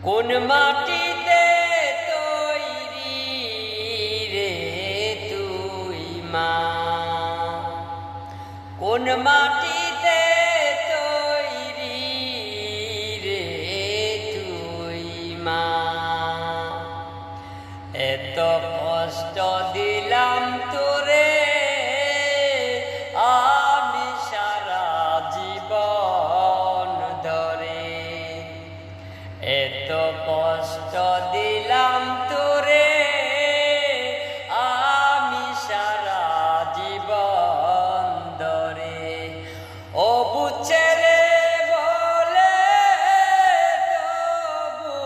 কোন মাটিতে তৈরি রে তুই মা, কোন মাটিতে তৈরি রে তুই মা। এত কষ্ট দিলাম তোরে আমি সারা জীবন ধরে, এত কষ্ট দিলাম তোরে আমি সারা জীবন ধরে। ও বুঝেরে বলে তবু,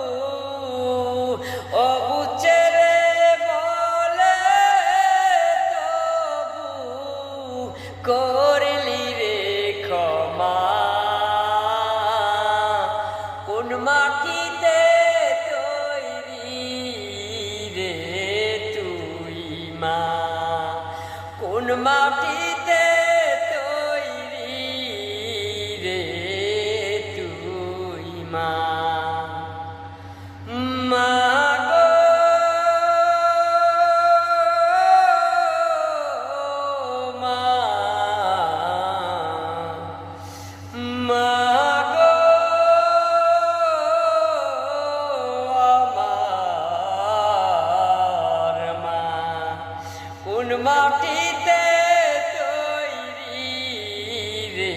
ও বুঝেরে বলে তবু করলি রে ক্ষমা। কোন মাটিতে তৈরি রে তুই মা, কোন মাটিতে তৈরি রে তুই মা। মা গো মা, মা গো আমার মা, কোন মাটিতে তৈরি রে